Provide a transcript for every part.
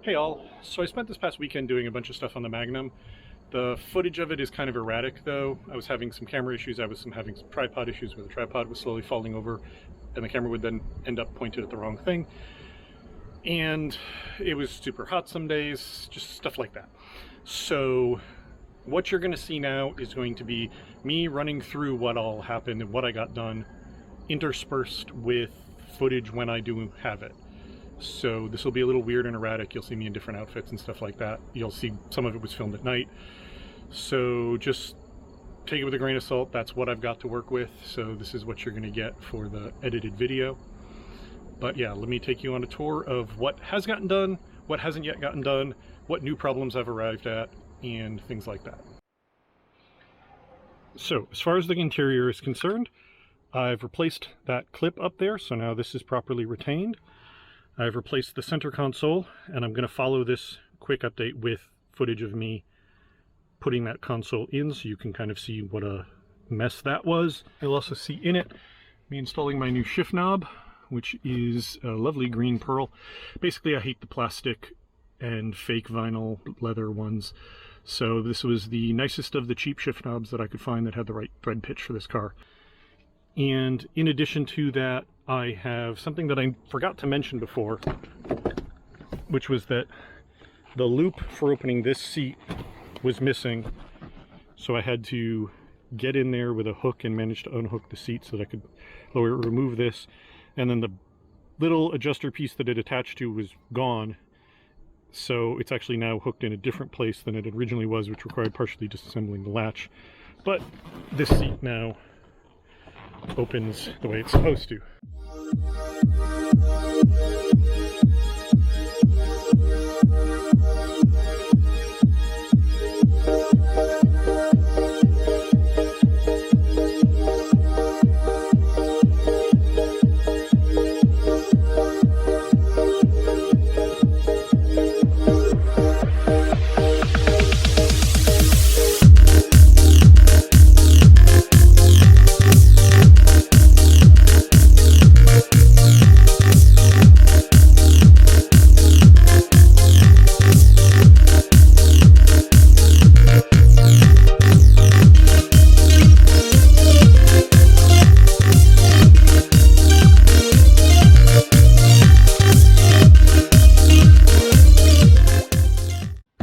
Hey all, so I spent this past weekend doing a bunch of stuff on the Magnum. The footage of it is kind of erratic though. I was having some camera issues, I was having some tripod issues where the tripod was slowly falling over and the camera would then end up pointed at the wrong thing. And it was super hot some days, just stuff like that. So what you're going to see now is going to be me running through what all happened and what I got done, interspersed with footage when I do have it. So this will be a little weird and erratic. You'll see me in different outfits and stuff like that. You'll see some of it was filmed at night. So just take it with a grain of salt. That's what I've got to work with. So this is what you're going to get for the edited video. But yeah, let me take you on a tour of what has gotten done, what hasn't yet gotten done, what new problems I've arrived at, and things like that. So as far as the interior is concerned, I've replaced that clip up there. So now this is properly retained. I've replaced the center console, and I'm going to follow this quick update with footage of me putting that console in so you can kind of see what a mess that was. You'll also see in it me installing my new shift knob, which is a lovely green pearl. Basically, I hate the plastic and fake vinyl leather ones. So this was the nicest of the cheap shift knobs that I could find that had the right thread pitch for this car. And in addition to that, I have something that I forgot to mention before, which was that the loop for opening this seat was missing. So I had to get in there with a hook and manage to unhook the seat so that I could remove this. And then the little adjuster piece that it attached to was gone. So it's actually now hooked in a different place than it originally was, which required partially disassembling the latch. But this seat now opens the way it's supposed to.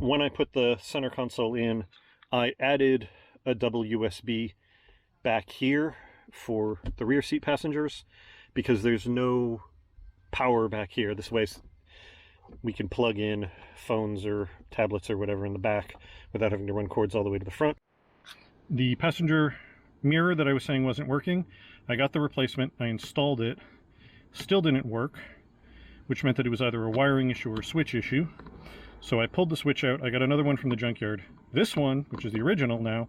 When I put the center console in, I added a double USB back here for the rear seat passengers because there's no power back here. This way we can plug in phones or tablets or whatever in the back without having to run cords all the way to the front. The passenger mirror that I was saying wasn't working, I got the replacement, I installed it, still didn't work, which meant that it was either a wiring issue or a switch issue. So I pulled the switch out, I got another one from the junkyard. This one, which is the original now,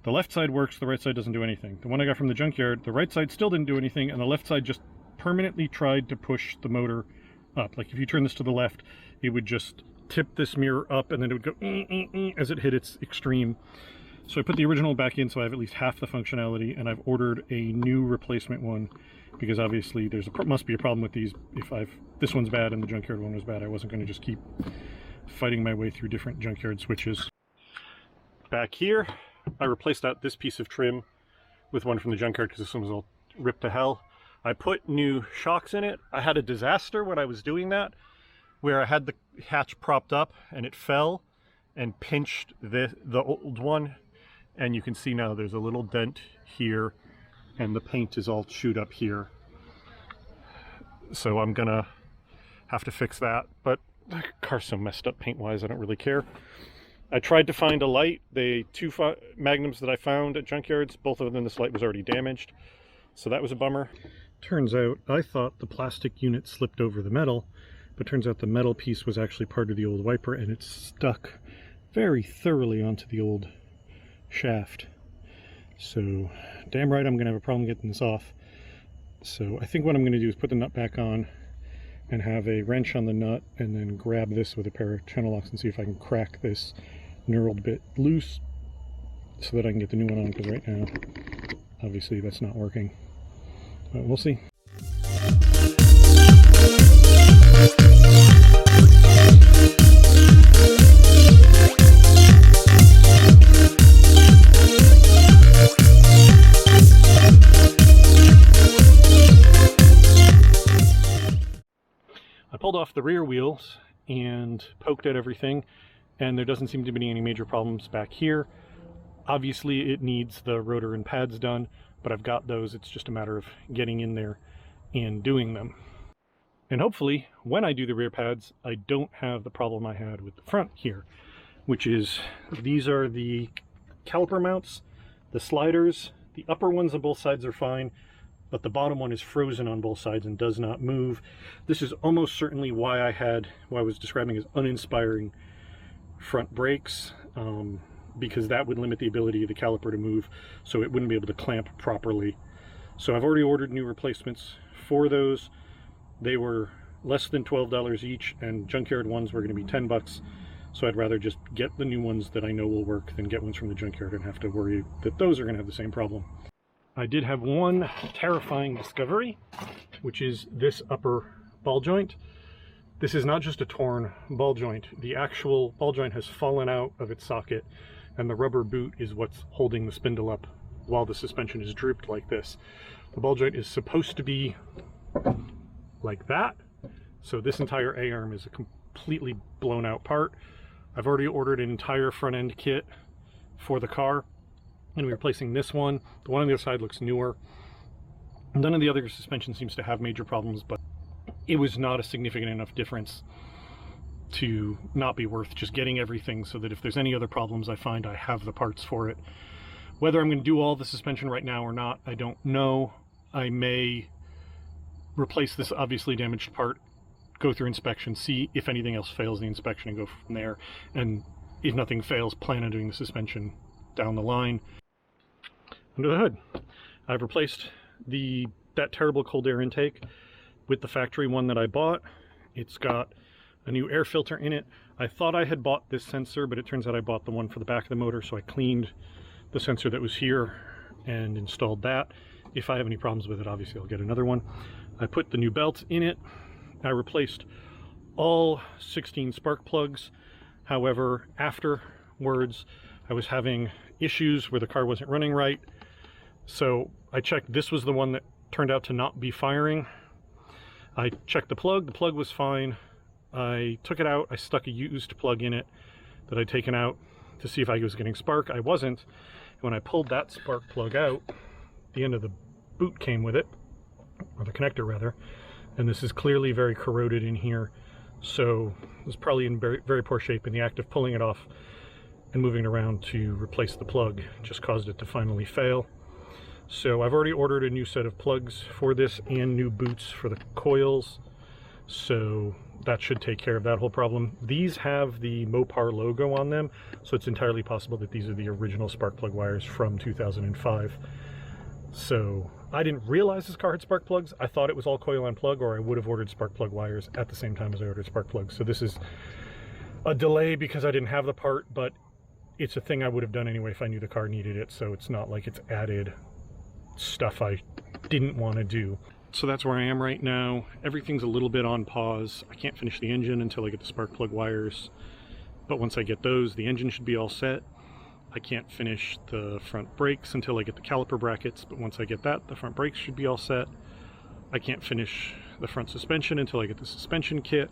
the left side works, the right side doesn't do anything. The one I got from the junkyard, the right side still didn't do anything, and the left side just permanently tried to push the motor up. Like if you turn this to the left, it would just tip this mirror up and then it would go as it hit its extreme. So I put the original back in so I have at least half the functionality, and I've ordered a new replacement one because obviously there's must be a problem with these. If this one's bad and the junkyard one was bad, I wasn't going to just keep fighting my way through different junkyard switches. Back here, I replaced out this piece of trim with one from the junkyard because this one was all ripped to hell. I put new shocks in it. I had a disaster when I was doing that, where I had the hatch propped up and it fell and pinched the old one. And you can see now there's a little dent here and the paint is all chewed up here. So I'm gonna have to fix that, but the car's so messed up paint-wise, I don't really care. I tried to find a light. The two Magnums that I found at junkyards, both of them, this light was already damaged. So that was a bummer. Turns out, I thought the plastic unit slipped over the metal, but turns out the metal piece was actually part of the old wiper and it's stuck very thoroughly onto the old shaft. So, damn right I'm going to have a problem getting this off. So I think what I'm going to do is put the nut back on and have a wrench on the nut and then grab this with a pair of channel locks and see if I can crack this knurled bit loose so that I can get the new one on, because right now obviously that's not working. But we'll see. I pulled off the rear wheels and poked at everything, and there doesn't seem to be any major problems back here. Obviously it needs the rotor and pads done, but I've got those. It's just a matter of getting in there and doing them. And hopefully when I do the rear pads, I don't have the problem I had with the front here, which is these are the caliper mounts, the sliders. The upper ones on both sides are fine, but the bottom one is frozen on both sides and does not move. This is almost certainly why I was describing as uninspiring front brakes, because that would limit the ability of the caliper to move, so it wouldn't be able to clamp properly. So I've already ordered new replacements for those. They were less than $12 each, and junkyard ones were going to be 10 bucks. So I'd rather just get the new ones that I know will work than get ones from the junkyard and have to worry that those are going to have the same problem. I did have one terrifying discovery, which is this upper ball joint. This is not just a torn ball joint. The actual ball joint has fallen out of its socket, and the rubber boot is what's holding the spindle up while the suspension is drooped like this. The ball joint is supposed to be like that, so this entire A-arm is a completely blown out part. I've already ordered an entire front end kit for the car, and we're replacing this one. The one on the other side looks newer. None of the other suspension seems to have major problems, but it was not a significant enough difference to not be worth just getting everything, so that if there's any other problems I find, I have the parts for it. Whether I'm going to do all the suspension right now or not, I don't know. I may replace this obviously damaged part, go through inspection, see if anything else fails the inspection, and go from there. And if nothing fails, plan on doing the suspension down the line. Under the hood, I've replaced that terrible cold air intake with the factory one that I bought. It's got a new air filter in it. I thought I had bought this sensor, but it turns out I bought the one for the back of the motor, so I cleaned the sensor that was here and installed that. If I have any problems with it, obviously I'll get another one. I put the new belt in it. I replaced all 16 spark plugs. However, afterwards, I was having issues where the car wasn't running right. So I checked, this was the one that turned out to not be firing. I checked the plug was fine. I took it out, I stuck a used plug in it that I'd taken out to see if I was getting spark. I wasn't. When I pulled that spark plug out, the end of the boot came with it, or the connector rather, and this is clearly very corroded in here, so it was probably in very, very poor shape. In the act of pulling it off and moving it around to replace the plug just caused it to finally fail. So I've already ordered a new set of plugs for this and new boots for the coils, so that should take care of that whole problem. These have the Mopar logo on them, so it's entirely possible that these are the original spark plug wires from 2005. So I didn't realize this car had spark plugs. I thought it was all coil on plug, or I would have ordered spark plug wires at the same time as I ordered spark plugs. So this is a delay because I didn't have the part, but it's a thing I would have done anyway if I knew the car needed it, so it's not like it's added stuff I didn't want to do. So that's where I am right now. Everything's a little bit on pause. I can't finish the engine until I get the spark plug wires, but once I get those, the engine should be all set. I can't finish the front brakes until I get the caliper brackets, but once I get that, the front brakes should be all set. I can't finish the front suspension until I get the suspension kit,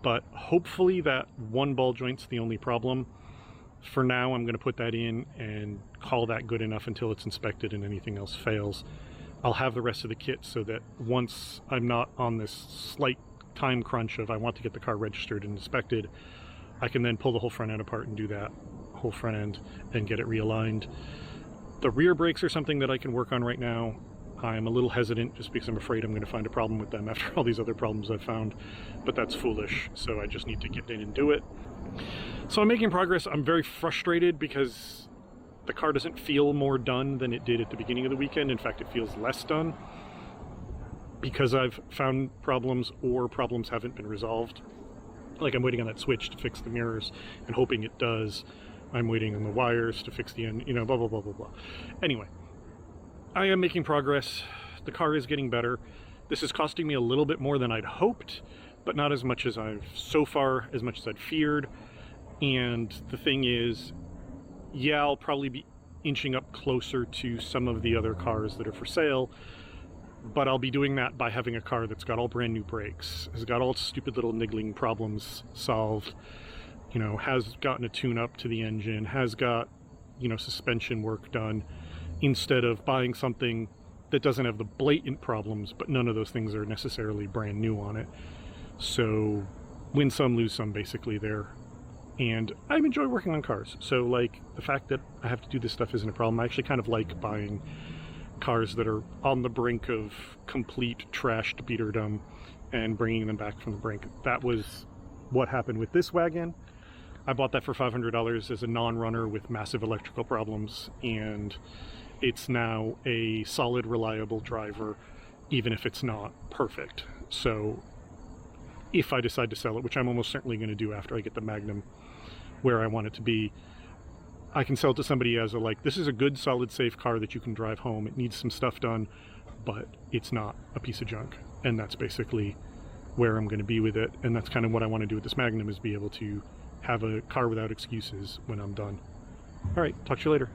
but hopefully that one ball joint's the only problem. For now, I'm going to put that in and call that good enough until it's inspected and anything else fails. I'll have the rest of the kit so that once I'm not on this slight time crunch of I want to get the car registered and inspected, I can then pull the whole front end apart and do that whole front end and get it realigned. The rear brakes are something that I can work on right now. I'm a little hesitant just because I'm afraid I'm going to find a problem with them after all these other problems I've found, but that's foolish, so I just need to get in and do it. So I'm making progress. I'm very frustrated because the car doesn't feel more done than it did at the beginning of the weekend. In fact, it feels less done because I've found problems or problems haven't been resolved. Like I'm waiting on that switch to fix the mirrors and hoping it does. I'm waiting on the wires to fix the end, you know, blah, blah, blah, blah, blah. Anyway, I am making progress. The car is getting better. This is costing me a little bit more than I'd hoped, but not as much as I've as much as I'd feared. And the thing is, yeah, I'll probably be inching up closer to some of the other cars that are for sale, but I'll be doing that by having a car that's got all brand new brakes, has got all stupid little niggling problems solved, you know, has gotten a tune-up to the engine, has got, you know, suspension work done, instead of buying something that doesn't have the blatant problems, but none of those things are necessarily brand new on it. So win some, lose some, basically there. And I enjoy working on cars. So like the fact that I have to do this stuff isn't a problem. I actually kind of like buying cars that are on the brink of complete trashed beaterdom and bringing them back from the brink. That was what happened with this wagon. I bought that for $500 as a non-runner with massive electrical problems, and it's now a solid, reliable driver, even if it's not perfect. So if I decide to sell it, which I'm almost certainly going to do after I get the Magnum where I want it to be, I can sell it to somebody as a, like, this is a good, solid, safe car that you can drive home. It needs some stuff done, but it's not a piece of junk. And that's basically where I'm going to be with it. And that's kind of what I want to do with this Magnum, is be able to have a car without excuses when I'm done. All right, talk to you later.